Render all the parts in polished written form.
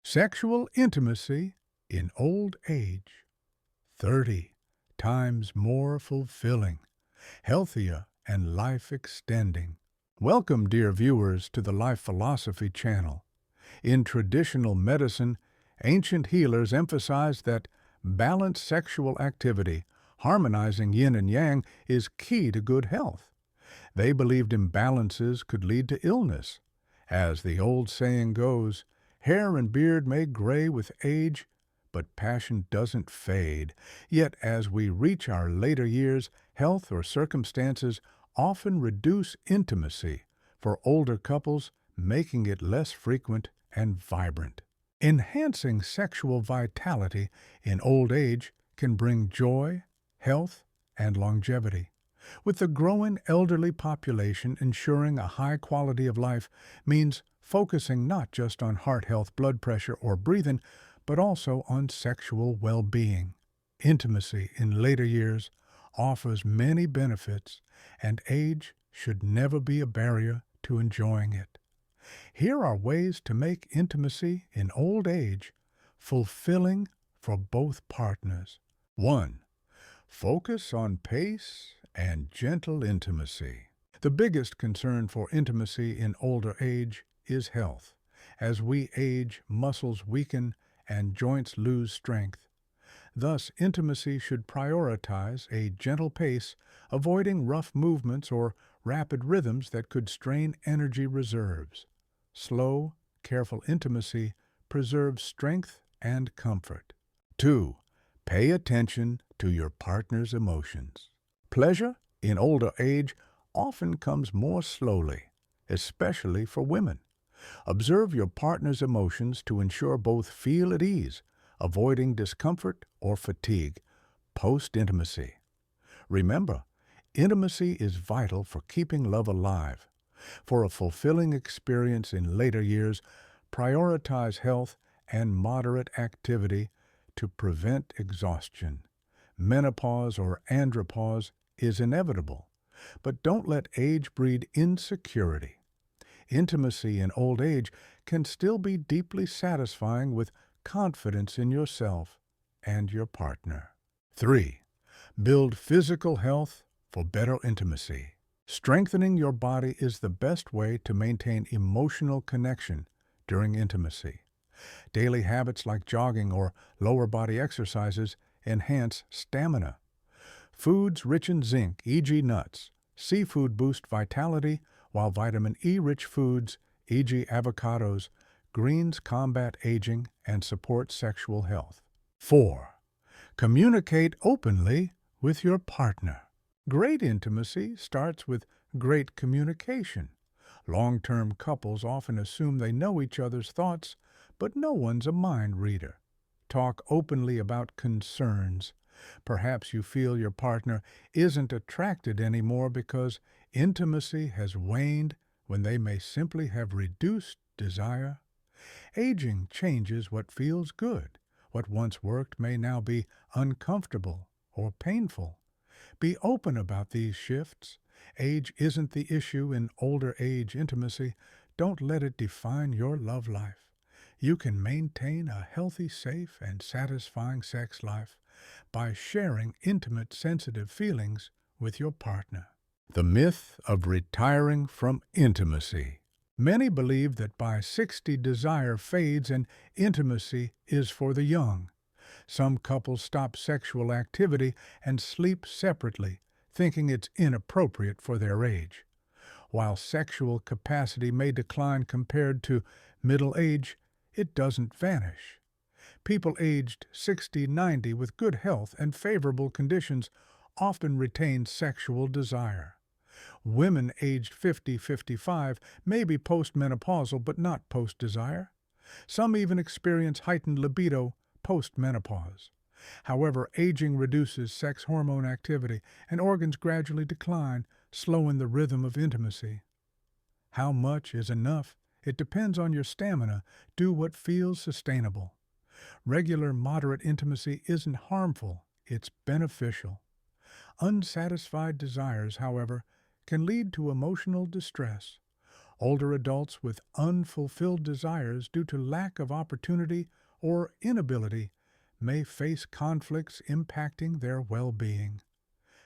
Sexual intimacy in old age, 30 times more fulfilling, healthier, and life extending. Welcome, dear viewers, to the Life Philosophy channel. In traditional medicine, ancient healers emphasized that balanced sexual activity, harmonizing yin and yang, is key to good health. They believed imbalances could lead to illness. As the old saying goes, hair and beard may gray with age, but passion doesn't fade. Yet as we reach our later years, health or circumstances often reduce intimacy for older couples, making it less frequent and vibrant. Enhancing sexual vitality in old age can bring joy, health, and longevity. With the growing elderly population, ensuring a high quality of life means focusing not just on heart health, blood pressure, or breathing, but also on sexual well-being. Intimacy in later years offers many benefits, and age should never be a barrier to enjoying it. Here are ways to make intimacy in old age fulfilling for both partners. 1. Focus on pace and gentle intimacy. The biggest concern for intimacy in older age is health. As we age, muscles weaken and joints lose strength. Thus, intimacy should prioritize a gentle pace, avoiding rough movements or rapid rhythms that could strain energy reserves. Slow, careful intimacy preserves strength and comfort. 2. Pay attention to your partner's emotions. Pleasure in older age often comes more slowly, especially for women. Observe your partner's emotions to ensure both feel at ease, avoiding discomfort or fatigue post-intimacy. Remember, intimacy is vital for keeping love alive. For a fulfilling experience in later years, prioritize health and moderate activity to prevent exhaustion. Menopause or andropause is inevitable, but don't let age breed insecurity. Intimacy in old age can still be deeply satisfying with confidence in yourself and your partner. 3. Build physical health for better intimacy. Strengthening your body is the best way to maintain emotional connection during intimacy. Daily habits like jogging or lower body exercises enhance stamina. Foods rich in zinc, e.g. nuts, seafood boost vitality, while vitamin E-rich foods, e.g. avocados, greens combat aging and support sexual health. 4. Communicate openly with your partner. Great intimacy starts with great communication. Long-term couples often assume they know each other's thoughts, but no one's a mind reader. Talk openly about concerns. Perhaps you feel your partner isn't attracted anymore because intimacy has waned when they may simply have reduced desire. Aging changes what feels good. What once worked may now be uncomfortable or painful. Be open about these shifts. Age isn't the issue in older age intimacy. Don't let it define your love life. You can maintain a healthy, safe, and satisfying sex life by sharing intimate, sensitive feelings with your partner. The myth of retiring from intimacy. Many believe that by 60 desire fades and intimacy is for the young. Some couples stop sexual activity and sleep separately, thinking it's inappropriate for their age. While sexual capacity may decline compared to middle age, it doesn't vanish. People aged 60, 90 with good health and favorable conditions often retain sexual desire. Women aged 50, 55 may be postmenopausal but not post-desire. Some even experience heightened libido post-menopause. However, aging reduces sex hormone activity and organs gradually decline, slowing the rhythm of intimacy. How much is enough? It depends on your stamina. Do what feels sustainable. Regular, moderate intimacy isn't harmful, it's beneficial. Unsatisfied desires, however, can lead to emotional distress. Older adults with unfulfilled desires due to lack of opportunity or inability may face conflicts impacting their well-being.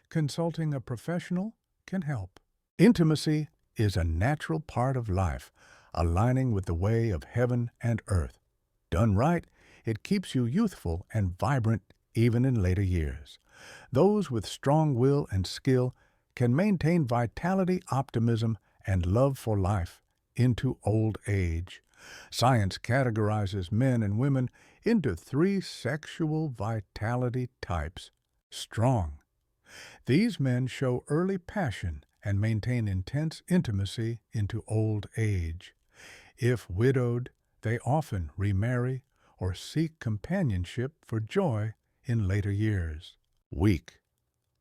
Consulting a professional can help. Intimacy is a natural part of life, aligning with the way of heaven and earth. Done right, it keeps you youthful and vibrant even in later years. Those with strong will and skill can maintain vitality, optimism, and love for life into old age. Science categorizes men and women into three sexual vitality types. Strong. These men show early passion and maintain intense intimacy into old age. If widowed, they often remarry or seek companionship for joy in later years. Weak.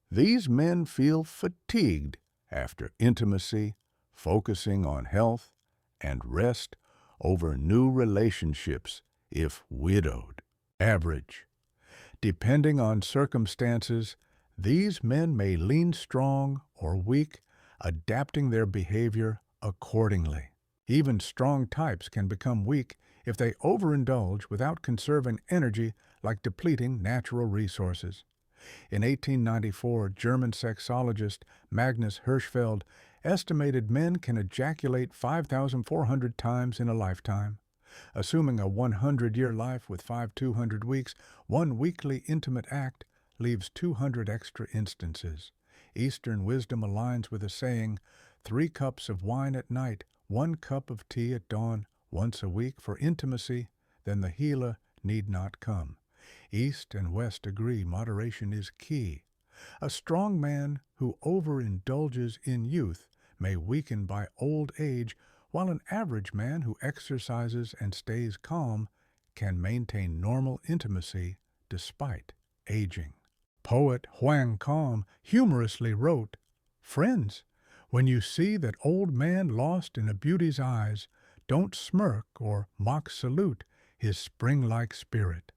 These men feel fatigued after intimacy, focusing on health and rest over new relationships if widowed. Average. Depending on circumstances, these men may lean strong or weak, adapting their behavior accordingly. Even strong types can become weak if they overindulge without conserving energy, like depleting natural resources. In 1894, German sexologist Magnus Hirschfeld estimated men can ejaculate 5,400 times in a lifetime. Assuming a 100-year life with 200 weeks, one weekly intimate act leaves 200 extra instances. Eastern wisdom aligns with the saying, 3 cups of wine at night, 1 cup of tea at dawn, once a week for intimacy, then the healer need not come. East and West agree moderation is key. A strong man who overindulges in youth may weaken by old age, while an average man who exercises and stays calm can maintain normal intimacy despite aging. Poet Huang Kong humorously wrote, "Friends, when you see that old man lost in a beauty's eyes, don't smirk or mock salute his spring-like spirit."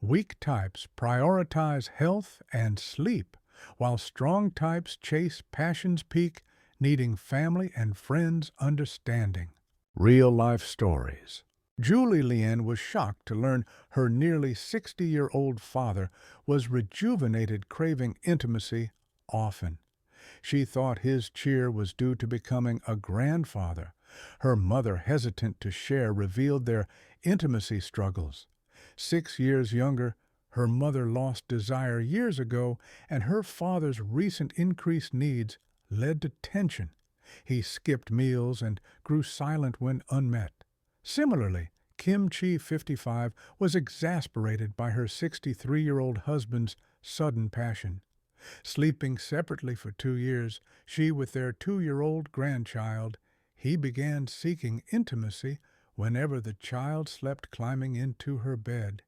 Weak types prioritize health and sleep, while strong types chase passion's peak, needing family and friends' understanding. Real-life stories. Julie Lien was shocked to learn her nearly 60-year-old father was rejuvenated, craving intimacy often. She thought his cheer was due to becoming a grandfather. Her mother, hesitant to share, revealed their intimacy struggles. 6 years younger, her mother lost desire years ago, and her father's recent increased needs led to tension. He skipped meals and grew silent when unmet. Similarly, Kim Chi, 55, was exasperated by her 63-year-old husband's sudden passion. Sleeping separately for 2 years, she with their 2-year-old grandchild, he began seeking intimacy whenever the child slept, climbing into her bed.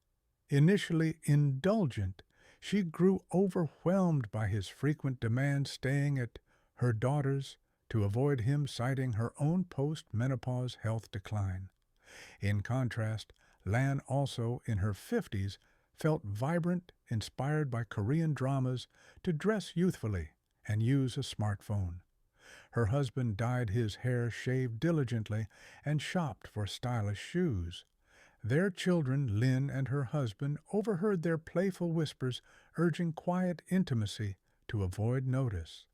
Initially indulgent, she grew overwhelmed by his frequent demands, staying at her daughter's to avoid him, citing her own post-menopause health decline. In contrast, Lan, also in her 50s, felt vibrant, inspired by Korean dramas to dress youthfully and use a smartphone. Her husband dyed his hair, shaved diligently, and shopped for stylish shoes. Their children, Lynn and her husband, overheard their playful whispers urging quiet intimacy to avoid notice.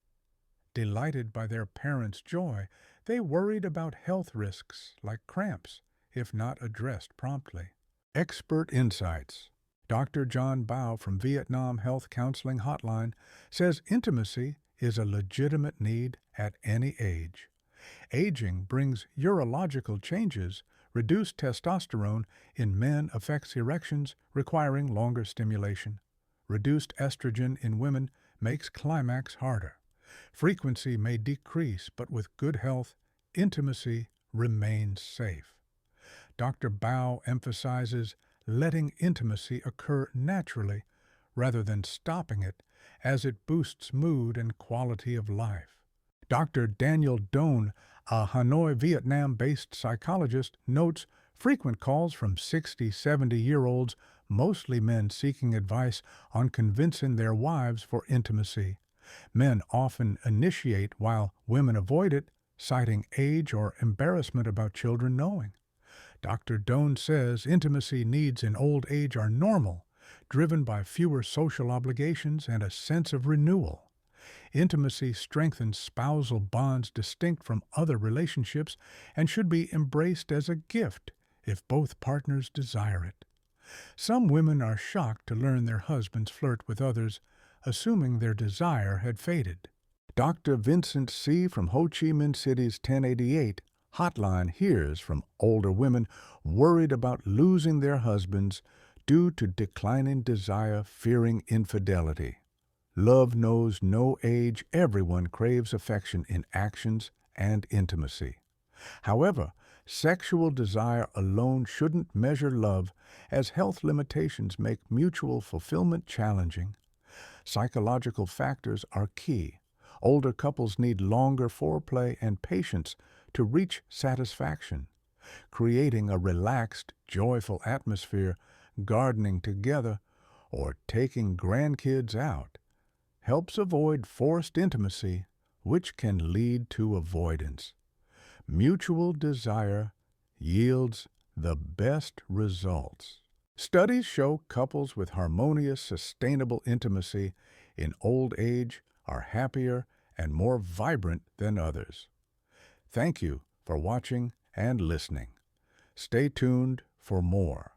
Delighted by their parents' joy, they worried about health risks like cramps if not addressed promptly. Expert insights. Dr. John Bao from Vietnam Health Counseling Hotline says intimacy is a legitimate need at any age. Aging brings urological changes. Reduced testosterone in men affects erections, requiring longer stimulation. Reduced estrogen in women makes climax harder. Frequency may decrease, but with good health, intimacy remains safe. Dr. Bao emphasizes letting intimacy occur naturally rather than stopping it, as it boosts mood and quality of life. Dr. Daniel Doan, a Hanoi, Vietnam-based psychologist, notes frequent calls from 60, 70-year-olds, mostly men seeking advice on convincing their wives for intimacy. Men often initiate while women avoid it, citing age or embarrassment about children knowing. Dr. Doan says intimacy needs in old age are normal, driven by fewer social obligations and a sense of renewal. Intimacy strengthens spousal bonds distinct from other relationships and should be embraced as a gift if both partners desire it. Some women are shocked to learn their husbands flirt with others, assuming their desire had faded. Dr. Vincent C. from Ho Chi Minh City's 1088 hotline hears from older women worried about losing their husbands due to declining desire, fearing infidelity. Love knows no age. Everyone craves affection in actions and intimacy. However, sexual desire alone shouldn't measure love, as health limitations make mutual fulfillment challenging. Psychological factors are key. Older couples need longer foreplay and patience to reach satisfaction. Creating a relaxed, joyful atmosphere, gardening together, or taking grandkids out helps avoid forced intimacy, which can lead to avoidance. Mutual desire yields the best results. Studies show couples with harmonious, sustainable intimacy in old age are happier and more vibrant than others. Thank you for watching and listening. Stay tuned for more.